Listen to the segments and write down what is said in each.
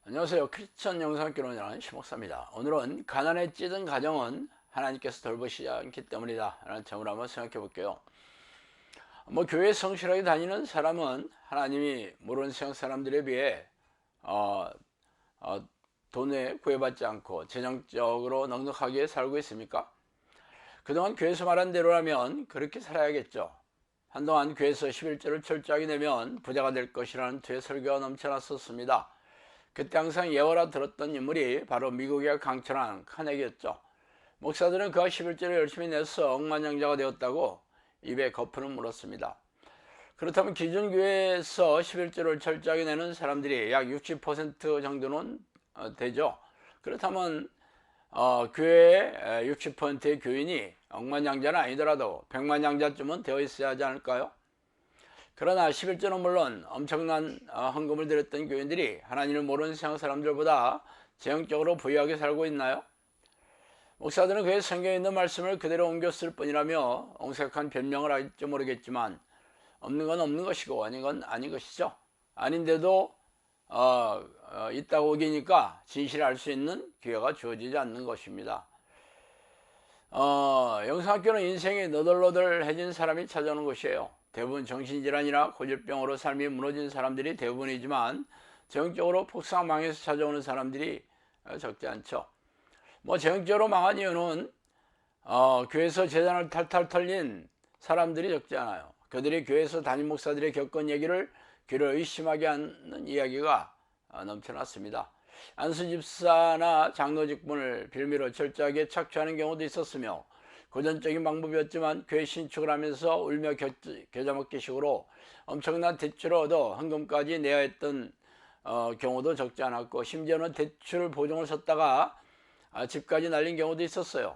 안녕하세요. 크리스천 영상교론하는 심목사입니다. 오늘은 가난에 찌든 가정은 하나님께서 돌보시지 않기 때문이다 라는 점을 한번 생각해 볼게요. 교회 성실하게 다니는 사람은 하나님이 모르는 세상 사람들에 비해 돈에 구애받지 않고 재정적으로 넉넉하게 살고 있습니까? 그동안 교회에서 말한 대로라면 그렇게 살아야겠죠. 한동안 교회에서 11조를 철저하게 내면 부자가 될 것이라는 뒤에 설교가 넘쳐났었습니다. 그때 항상 예언하라 들었던 인물이 바로 미국의 강철한 카네기였죠. 목사들은 그가 11조를 열심히 내서 억만장자가 되었다고 입에 거푸는 물었습니다. 그렇다면 기존교회에서 11조를 철저하게 내는 사람들이 약 60% 정도는 되죠. 그렇다면 교회의 60%의 교인이 억만장자는 아니더라도 백만장자쯤은 되어 있어야 하지 않을까요? 그러나 11조는 물론 엄청난 헌금을 드렸던 교인들이 하나님을 모르는 세상 사람들보다 재정적으로 부유하게 살고 있나요? 목사들은 그의 성경에 있는 말씀을 그대로 옮겼을 뿐이라며 옹색한 변명을 할지 모르겠지만 없는 건 없는 것이고 아닌 건 아닌 것이죠. 아닌데도 있다고 우기니까 진실을 알 수 있는 기회가 주어지지 않는 것입니다. 영상학교는 인생이 너덜너덜해진 사람이 찾아오는 곳이에요. 대부분 정신질환이나 고질병으로 삶이 무너진 사람들이 대부분이지만 재정적으로 폭삭망해서 찾아오는 사람들이 적지 않죠. 재정적으로 망한 이유는 교회에서 재산을 탈탈 털린 사람들이 적지 않아요. 그들이 교회에서 담임 목사들이 겪은 얘기를 귀를 의심하게 하는 이야기가 넘쳐났습니다. 안수 집사나 장로 직분을 빌미로 철저하게 착취하는 경우도 있었으며 고전적인 방법이었지만 교회 신축을 하면서 울며 겨자 먹기식으로 엄청난 대출을 얻어 헌금까지 내야 했던 경우도 적지 않았고 심지어는 대출 보증을 섰다가 집까지 날린 경우도 있었어요.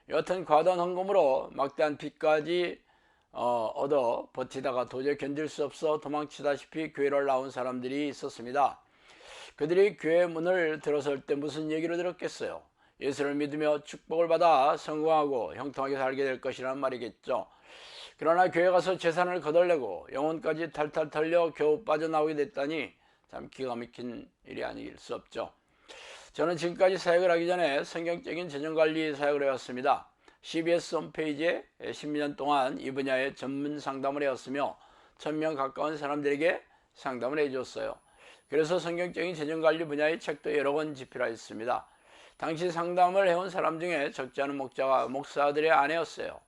여하튼 과도한 헌금으로 막대한 빚까지 얻어 버티다가 도저히 견딜 수 없어 도망치다시피 교회를 나온 사람들이 있었습니다. 그들이 교회 문을 들어설 때 무슨 얘기를 들었겠어요? 예수를 믿으며 축복을 받아 성공하고 형통하게 살게 될 것이라는 말이겠죠. 그러나 교회 가서 재산을 거덜내고 영혼까지 탈탈 털려 겨우 빠져나오게 됐다니 참 기가 막힌 일이 아닐 수 없죠. 저는 지금까지 사역을 하기 전에 성경적인 재정관리 사역을 해왔습니다. CBS 홈페이지에 10년 동안 이 분야의 전문 상담을 해왔으며 1000명 가까운 사람들에게 상담을 해줬어요. 그래서 성경적인 재정관리 분야의 책도 여러 권 집필하였습니다. 당시 상담을 해온 사람 중에 적지 않은 목자가 목사들의 아내였어요.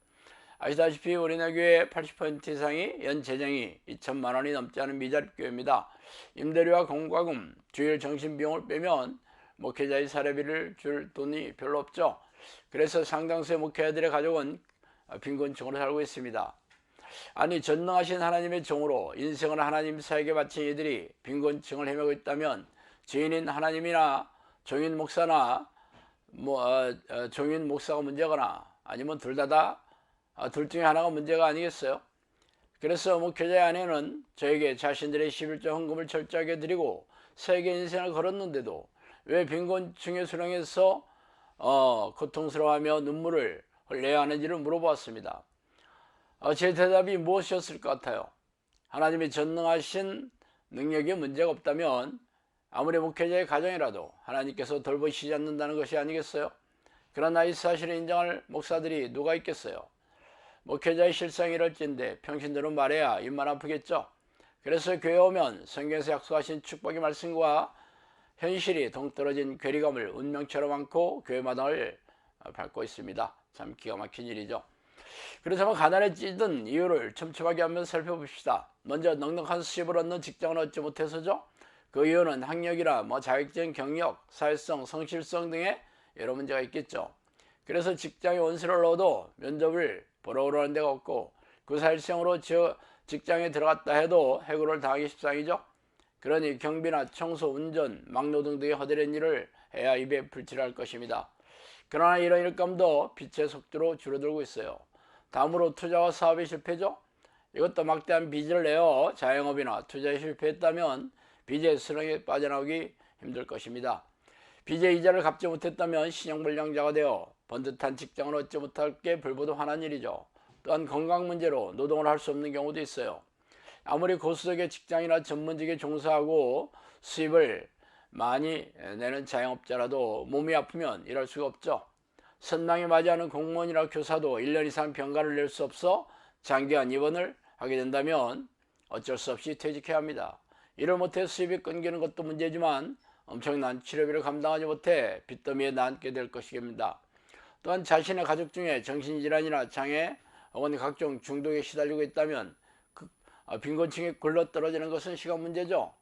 아시다시피 우리나라 교회 80% 이상이 연 재정이 2천만 원이 넘지 않은 미자립 교회입니다. 임대료와 공과금, 주일 정신비용을 빼면 목회자의 사례비를 줄 돈이 별로 없죠. 그래서 상당수의 목회자들의 가족은 빈곤층으로 살고 있습니다. 아니, 전능하신 하나님의 종으로 인생을 하나님 사에게 바친 이들이 빈곤층을 헤매고 있다면 죄인인 하나님이나 종인 목사나 종인 목사가 문제거나 아니면 둘 중에 하나가 문제가 아니겠어요? 그래서 목회자의 아내는 저에게 자신들의 11조 헌금을 철저하게 드리고 세계 인생을 걸었는데도 왜 빈곤층의 수령에서 고통스러워하며 눈물을 흘려야 하는지를 물어보았습니다. 제 대답이 무엇이었을 것 같아요? 하나님의 전능하신 능력에 문제가 없다면 아무리 목회자의 가정이라도 하나님께서 돌보시지 않는다는 것이 아니겠어요? 그러나 이 사실을 인정할 목사들이 누가 있겠어요? 목회자의 실상이 이럴진데 평신도로 말해야 입만 아프겠죠? 그래서 교회 오면 성경에서 약속하신 축복의 말씀과 현실이 동떨어진 괴리감을 운명처럼 안고 교회 마당을 밟고 있습니다. 참 기가 막힌 일이죠. 그렇다면 가난에 찌든 이유를 촘촘하게 한번 살펴봅시다. 먼저 넉넉한 수입을 얻는 직장을 얻지 못해서죠. 그 이유는 학력이나 자격증, 경력, 사회성, 성실성 등의 여러 문제가 있겠죠. 그래서 직장에 원서를 넣어도 면접을 보러 오라는 데가 없고 그 사실성으로 직장에 들어갔다 해도 해고를 당하기 십상이죠. 그러니 경비나 청소, 운전, 막노동 등의 허드렛 일을 해야 입에 불칠할 것입니다. 그러나 이런 일감도 빛의 속도로 줄어들고 있어요. 다음으로 투자와 사업의 실패죠. 이것도 막대한 빚을 내어 자영업이나 투자에 실패했다면 빚의 수렁에 빠져나오기 힘들 것입니다. 빚의 이자를 갚지 못했다면 신용불량자가 되어 번듯한 직장을 얻지 못할 게 불보듯 화난 일이죠. 또한 건강 문제로 노동을 할 수 없는 경우도 있어요. 아무리 고수적의 직장이나 전문직에 종사하고 수입을 많이 내는 자영업자라도 몸이 아프면 일할 수가 없죠. 선망에 맞이하는 공무원이나 교사도 1년 이상 병가를 낼 수 없어 장기간 입원을 하게 된다면 어쩔 수 없이 퇴직해야 합니다. 이를 못해 수입이 끊기는 것도 문제지만 엄청난 치료비를 감당하지 못해 빚더미에 남게 될 것입니다. 또한 자신의 가족 중에 정신질환이나 장애 혹은 각종 중독에 시달리고 있다면 빈곤층이 굴러떨어지는 것은 시간 문제죠.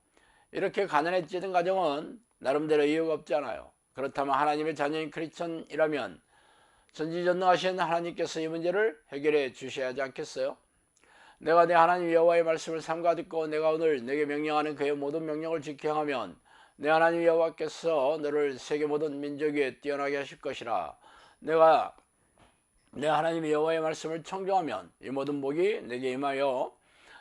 이렇게 가난에 찌든 가정은 나름대로 이유가 없지 않아요. 그렇다면 하나님의 자녀인 크리스천이라면 전지전능하신 하나님께서 이 문제를 해결해 주셔야 하지 않겠어요? 내가 내 하나님 여호와의 말씀을 삼가 듣고 내가 오늘 내게 명령하는 그의 모든 명령을 지켜 행하면 내 하나님 여호와께서 너를 세계 모든 민족 위에 뛰어나게 하실 것이라. 내가 내 하나님 여호와의 말씀을 청정하면 이 모든 복이 내게 임하여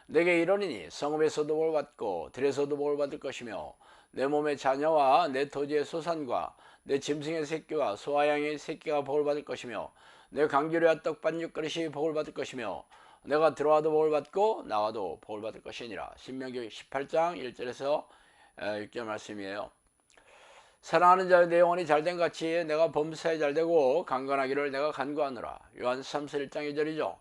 내게 이르리니 성읍에서도 복을 받고 들에서도 복을 받을 것이며 내 몸의 자녀와 내 토지의 소산과 내 짐승의 새끼와 소와 양의 새끼가 복을 받을 것이며 내 강주리와 떡반죽 그릇이 복을 받을 것이며 내가 들어와도 복을 받고 나와도 복을 받을 것이니라. 신명기 18장 1절에서 6절 말씀이에요. 사랑하는 자의 내 영혼이 잘된 같이 내가 범사에 잘되고 강건하기를 내가 간구하노라. 요한 3서 1장 2절이죠.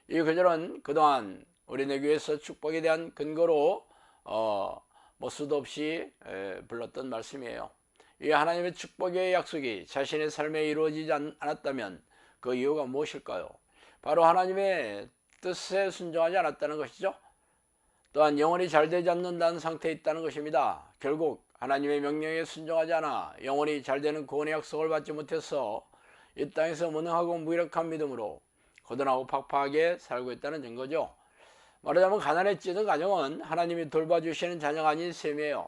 이 구절은 그동안 우리네 교회에서 축복에 대한 근거로 수도 없이 불렀던 말씀이에요. 이 하나님의 축복의 약속이 자신의 삶에 이루어지지 않았다면 그 이유가 무엇일까요? 바로 하나님의 뜻에 순종하지 않았다는 것이죠. 또한 영혼이 잘 되지 않는다는 상태에 있다는 것입니다. 결국 하나님의 명령에 순종하지 않아 영혼이 잘 되는 구원의 약속을 받지 못해서 이 땅에서 무능하고 무기력한 믿음으로 고단하고 팍팍하게 살고 있다는 증거죠. 말하자면 가난에 찌든 가정은 하나님이 돌봐주시는 자녀가 아닌 셈이에요.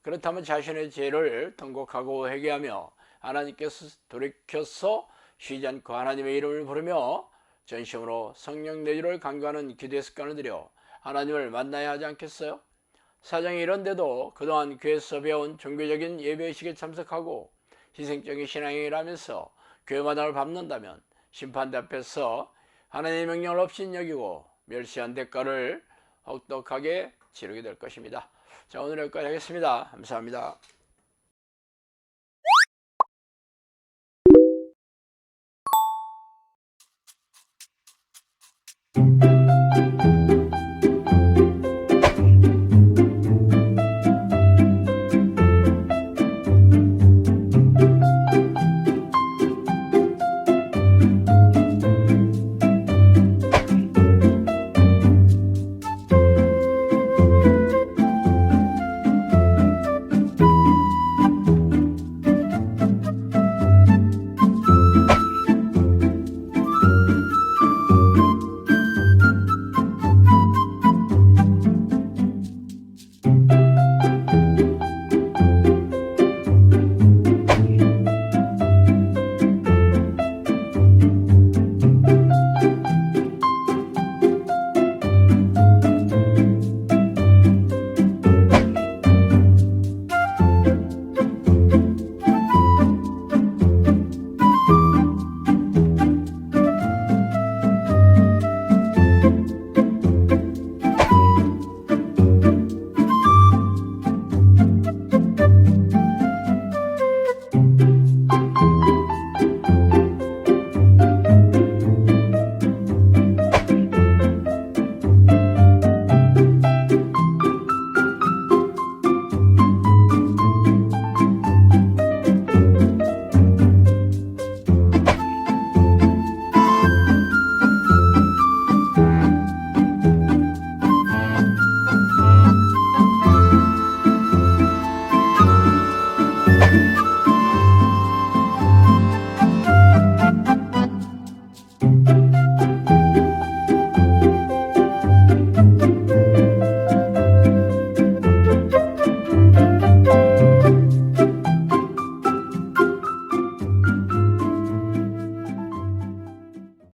그렇다면 자신의 죄를 통곡하고 회개하며 하나님께서 돌이켜서 쉬지 않고 하나님의 이름을 부르며 전심으로 성령 내주를 간구하는 기도의 습관을 들여 하나님을 만나야 하지 않겠어요? 사정이 이런데도 그동안 교회에서 배운 종교적인 예배의식에 참석하고 희생적인 신앙행위를 하면서 교회 마당을 밟는다면 심판대 앞에서 하나님의 명령을 없인 여기고 멸시한 대가를 혹독하게 치르게 될 것입니다. 자, 오늘 여기까지 하겠습니다. 감사합니다.